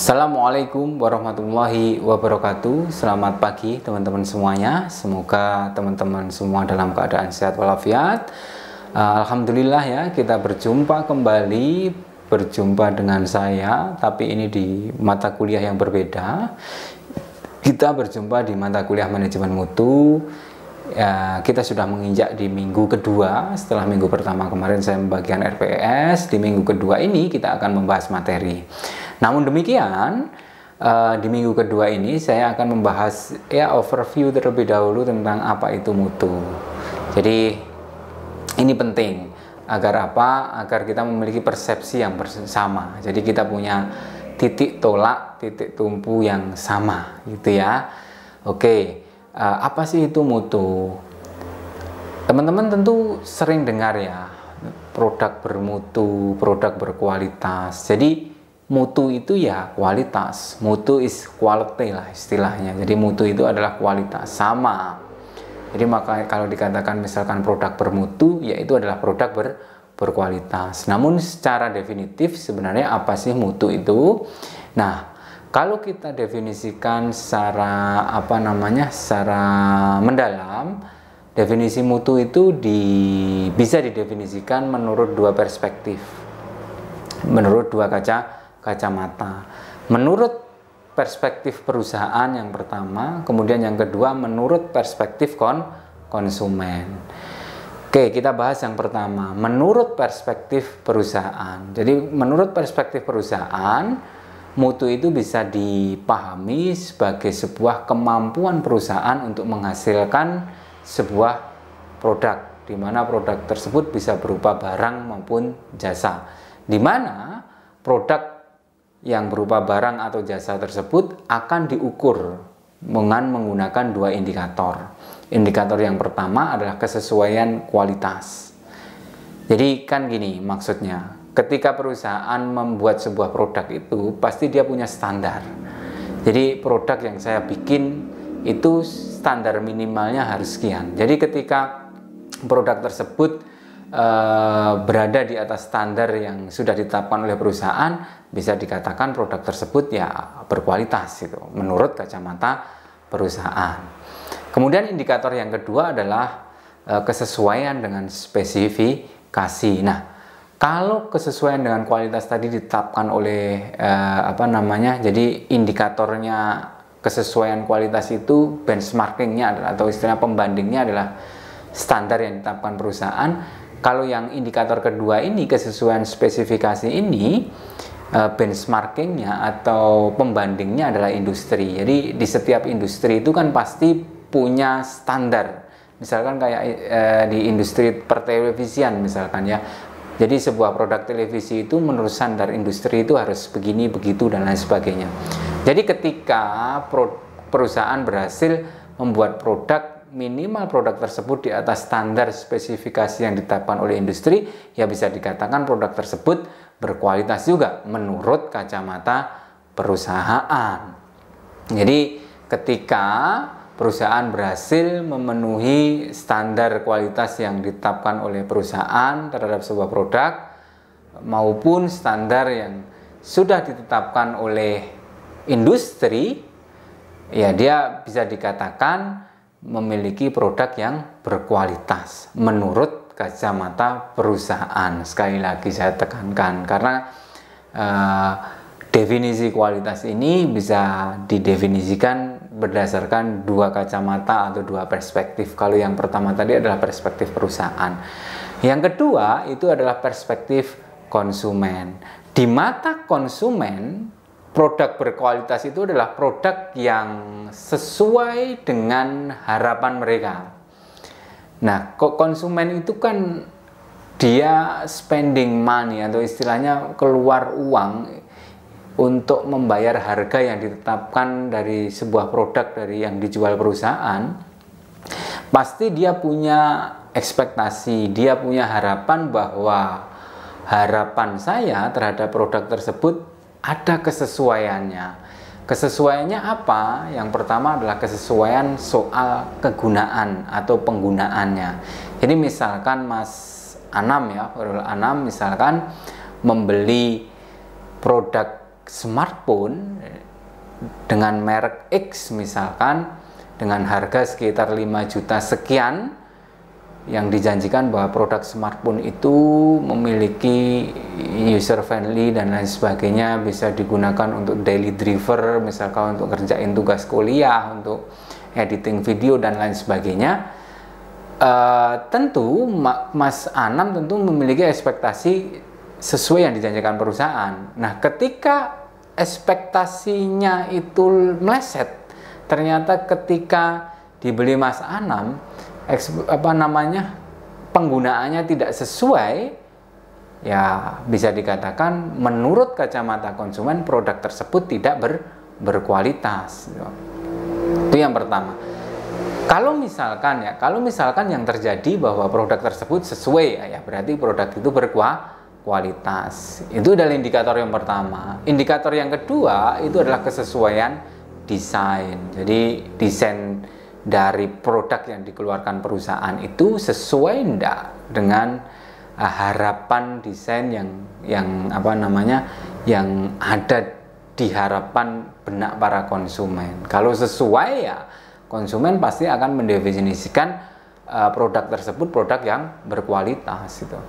Assalamualaikum warahmatullahi wabarakatuh. Selamat pagi teman-teman semuanya. Semoga teman-teman semua dalam keadaan sehat walafiat. Alhamdulillah ya, kita berjumpa kembali, dengan saya, tapi ini di mata kuliah yang berbeda. Kita berjumpa di mata kuliah manajemen mutu. Ya, kita sudah menginjak di minggu kedua. Setelah minggu pertama kemarin saya membagikan RPS, di minggu kedua ini kita akan membahas materi. Namun demikian, di minggu kedua ini saya akan membahas overview terlebih dahulu tentang apa itu mutu. Jadi ini penting agar apa? Agar kita memiliki persepsi yang bersama. Jadi kita punya titik tolak, titik tumpu yang sama, gitu ya. Oke, apa sih itu mutu? Teman-teman tentu sering dengar ya, produk bermutu, produk berkualitas. Jadi mutu itu ya kualitas, mutu is quality lah istilahnya. Jadi mutu itu adalah kualitas, sama. Jadi maka kalau dikatakan misalkan produk bermutu, yaitu adalah produk berkualitas. Namun secara definitif sebenarnya apa sih mutu itu? Nah, kalau kita definisikan secara secara mendalam, definisi mutu itu bisa didefinisikan menurut dua perspektif, menurut dua kacamata. Menurut perspektif perusahaan yang pertama, kemudian yang kedua menurut perspektif konsumen. Oke, kita bahas yang pertama, menurut perspektif perusahaan. Jadi menurut perspektif perusahaan, mutu itu bisa dipahami sebagai sebuah kemampuan perusahaan untuk menghasilkan sebuah produk, di mana produk tersebut bisa berupa barang maupun jasa, di mana produk yang berupa barang atau jasa tersebut akan diukur dengan menggunakan dua indikator. Indikator yang pertama adalah kesesuaian kualitas. Jadi kan gini maksudnya, ketika perusahaan membuat sebuah produk itu pasti dia punya standar. Jadi produk yang saya bikin itu standar minimalnya harus sekian. Jadi ketika produk tersebut berada di atas standar yang sudah ditetapkan oleh perusahaan, bisa dikatakan produk tersebut ya berkualitas itu menurut kacamata perusahaan. Kemudian indikator yang kedua adalah kesesuaian dengan spesifikasi. Nah, kalau kesesuaian dengan kualitas tadi ditetapkan oleh jadi indikatornya kesesuaian kualitas itu benchmarkingnya adalah, atau istilah pembandingnya adalah standar yang ditetapkan perusahaan. Kalau yang indikator kedua ini, kesesuaian spesifikasi ini, benchmarkingnya atau pembandingnya adalah industri. Jadi di setiap industri itu kan pasti punya standar. Misalkan kayak di industri pertelevisian misalkan ya. Jadi sebuah produk televisi itu menurut standar industri itu harus begini, begitu, dan lain sebagainya. Jadi ketika perusahaan berhasil membuat produk, minimal produk tersebut di atas standar spesifikasi yang ditetapkan oleh industri, ya bisa dikatakan produk tersebut berkualitas juga menurut kacamata perusahaan. Jadi ketika perusahaan berhasil memenuhi standar kualitas yang ditetapkan oleh perusahaan terhadap sebuah produk maupun standar yang sudah ditetapkan oleh industri, ya dia bisa dikatakan memiliki produk yang berkualitas menurut kacamata perusahaan. Sekali lagi saya tekankan, karena definisi kualitas ini bisa didefinisikan berdasarkan dua kacamata atau dua perspektif. Kalau yang pertama tadi adalah perspektif perusahaan, yang kedua itu adalah perspektif konsumen. Di mata konsumen, produk berkualitas itu adalah produk yang sesuai dengan harapan mereka. Nah, konsumen itu kan dia spending money atau istilahnya keluar uang untuk membayar harga yang ditetapkan dari sebuah produk dari yang dijual perusahaan. Pasti dia punya ekspektasi, dia punya harapan bahwa harapan saya terhadap produk tersebut ada kesesuaiannya. Kesesuaiannya apa? Yang pertama adalah kesesuaian soal kegunaan atau penggunaannya. Jadi misalkan Mas Anam ya, Anam misalkan membeli produk smartphone dengan merek X misalkan, dengan harga sekitar 5 juta sekian, yang dijanjikan bahwa produk smartphone itu memiliki user friendly dan lain sebagainya, bisa digunakan untuk daily driver, misalkan untuk kerjain tugas kuliah, untuk editing video dan lain sebagainya. Tentu Mas Anam tentu memiliki ekspektasi sesuai yang dijanjikan perusahaan. Nah, ketika ekspektasinya itu meleset, ternyata ketika dibeli Mas Anam, penggunaannya tidak sesuai, ya bisa dikatakan menurut kacamata konsumen produk tersebut tidak berkualitas. Itu yang pertama. Kalau misalkan yang terjadi bahwa produk tersebut sesuai, ya berarti produk itu berkualitas. Itu adalah indikator yang pertama. Indikator yang kedua itu adalah kesesuaian desain. Jadi desain dari produk yang dikeluarkan perusahaan itu sesuai enggak dengan harapan desain yang ada di harapan benak para konsumen. Kalau sesuai, ya konsumen pasti akan mendefinisikan produk tersebut produk yang berkualitas gitu.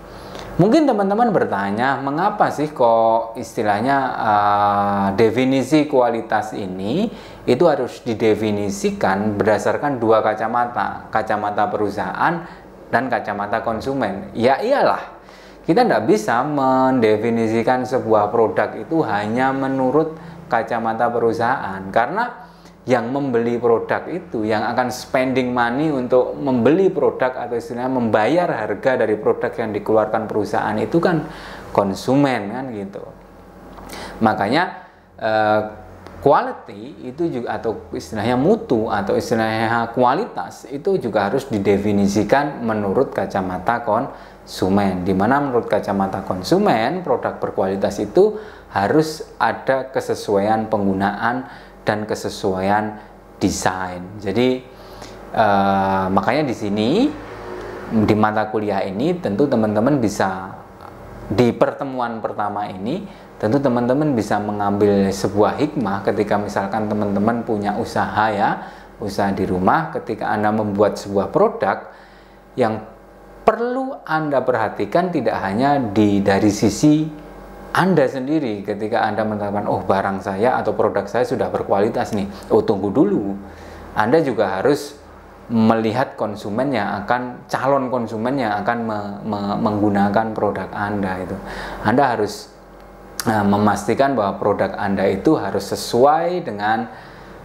Mungkin teman-teman bertanya, mengapa sih kok istilahnya definisi kualitas ini itu harus didefinisikan berdasarkan dua kacamata, kacamata perusahaan dan kacamata konsumen? Ya iyalah, kita tidak bisa mendefinisikan sebuah produk itu hanya menurut kacamata perusahaan, karena yang membeli produk itu, yang akan spending money untuk membeli produk atau istilahnya membayar harga dari produk yang dikeluarkan perusahaan itu kan konsumen kan gitu. Makanya quality itu juga, atau istilahnya mutu atau istilahnya kualitas itu juga harus didefinisikan menurut kacamata konsumen, di mana menurut kacamata konsumen produk berkualitas itu harus ada kesesuaian penggunaan dan kesesuaian desain. Jadi makanya di sini di mata kuliah ini tentu teman-teman bisa, di pertemuan pertama ini tentu teman-teman bisa mengambil sebuah hikmah ketika misalkan teman-teman punya usaha, ya usaha di rumah. Ketika Anda membuat sebuah produk, yang perlu Anda perhatikan tidak hanya dari sisi Anda sendiri. Ketika Anda menetapkan, oh barang saya atau produk saya sudah berkualitas nih, oh tunggu dulu, Anda juga harus melihat konsumen yang akan, calon konsumen yang akan menggunakan produk Anda itu. Anda harus memastikan bahwa produk Anda itu harus sesuai dengan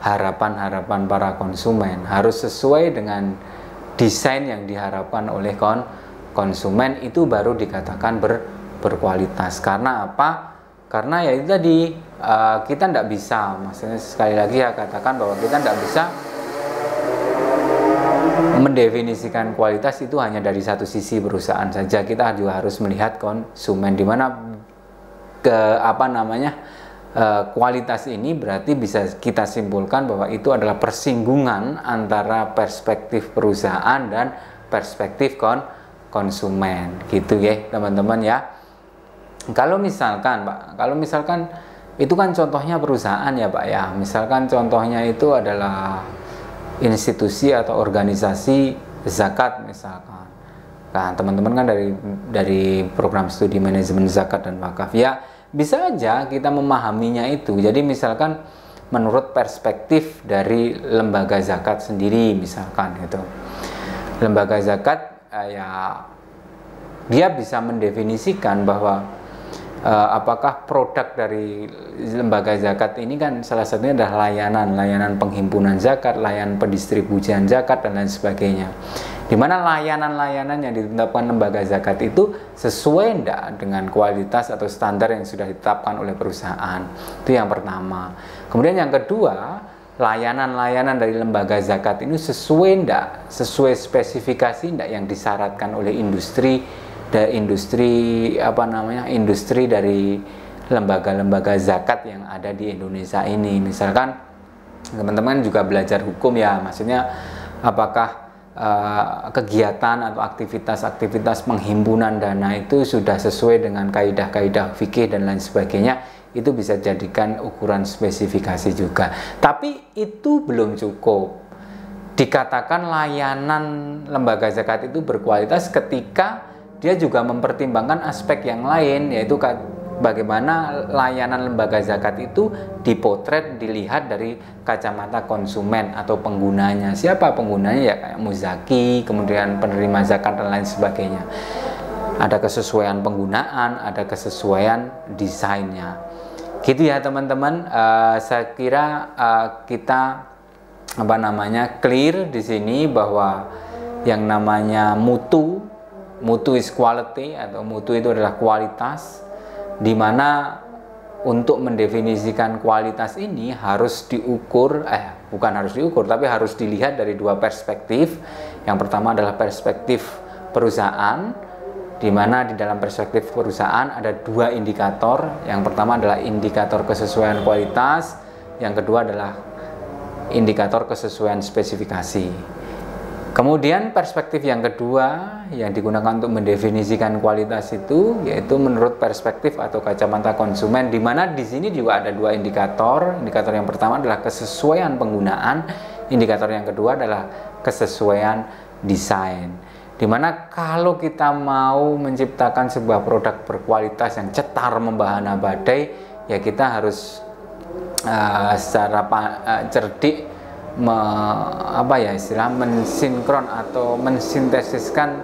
harapan-harapan para konsumen, harus sesuai dengan desain yang diharapkan oleh konsumen, itu baru dikatakan berkualitas. Karena apa? Karena ya itu tadi, kita tidak bisa, maksudnya sekali lagi ya katakan bahwa kita tidak bisa mendefinisikan kualitas itu hanya dari satu sisi perusahaan saja. Kita juga harus melihat konsumen, di mana kualitas ini berarti bisa kita simpulkan bahwa itu adalah persinggungan antara perspektif perusahaan dan perspektif konsumen, gitu ya teman-teman ya. Kalau misalkan itu kan contohnya perusahaan ya Pak ya. Misalkan contohnya itu adalah institusi atau organisasi zakat misalkan. Nah, teman-teman kan dari program studi manajemen zakat dan wakaf, ya bisa aja kita memahaminya itu. Jadi misalkan menurut perspektif dari lembaga zakat sendiri misalkan itu. Lembaga zakat ya dia bisa mendefinisikan bahwa apakah produk dari lembaga zakat ini kan salah satunya adalah layanan penghimpunan zakat, layanan pendistribusian zakat dan lain sebagainya. Di mana layanan-layanan yang ditetapkan lembaga zakat itu sesuai enggak dengan kualitas atau standar yang sudah ditetapkan oleh perusahaan. Itu yang pertama. Kemudian yang kedua, layanan-layanan dari lembaga zakat ini sesuai spesifikasi enggak yang disyaratkan oleh industri dari lembaga-lembaga zakat yang ada di Indonesia ini. Misalkan teman-teman juga belajar hukum ya, maksudnya apakah kegiatan atau aktivitas penghimpunan dana itu sudah sesuai dengan kaidah-kaidah fikih dan lain sebagainya. itu bisa jadikan ukuran spesifikasi juga. Tapi itu belum cukup. Dikatakan layanan lembaga zakat itu berkualitas ketika dia juga mempertimbangkan aspek yang lain, yaitu bagaimana layanan lembaga zakat itu dipotret, dilihat dari kacamata konsumen atau penggunanya. Siapa penggunanya? Ya kayak muzaki, kemudian penerima zakat dan lain sebagainya. Ada kesesuaian penggunaan, ada kesesuaian desainnya. Gitu ya teman-teman. Saya kira kita clear di sini bahwa yang namanya mutu is quality, atau mutu itu adalah kualitas, di mana untuk mendefinisikan kualitas ini harus diukur, bukan harus diukur, tapi harus dilihat dari dua perspektif. Yang pertama adalah perspektif perusahaan, di mana di dalam perspektif perusahaan ada dua indikator. Yang pertama adalah indikator kesesuaian kualitas, yang kedua adalah indikator kesesuaian spesifikasi. Kemudian perspektif yang kedua yang digunakan untuk mendefinisikan kualitas itu yaitu menurut perspektif atau kacamata konsumen, di mana di sini juga ada dua indikator. Indikator yang pertama adalah kesesuaian penggunaan, indikator yang kedua adalah kesesuaian desain. Dimana kalau kita mau menciptakan sebuah produk berkualitas yang cetar membahana badai, ya kita harus secara cerdik mensinkron atau mensintesiskan,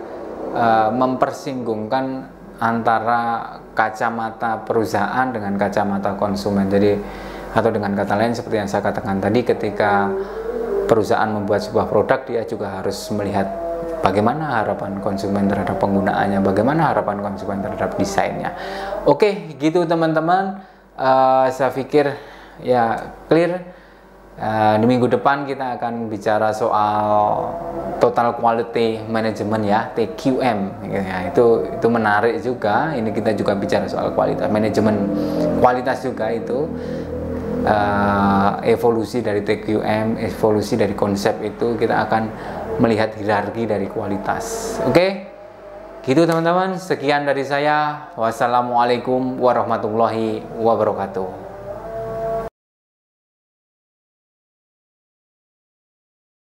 mempersinggungkan antara kacamata perusahaan dengan kacamata konsumen. Jadi, atau dengan kata lain seperti yang saya katakan tadi, ketika perusahaan membuat sebuah produk, dia juga harus melihat bagaimana harapan konsumen terhadap penggunaannya, bagaimana harapan konsumen terhadap desainnya. Oke, gitu teman-teman. Saya pikir ya clear. Di minggu depan kita akan bicara soal total quality management ya, TQM ya, itu menarik juga. Ini kita juga bicara soal kualitas, manajemen kualitas juga. Itu evolusi dari TQM, evolusi dari konsep itu, kita akan melihat hierarki dari kualitas. Oke, gitu teman-teman. Sekian dari saya. Wassalamualaikum warahmatullahi wabarakatuh.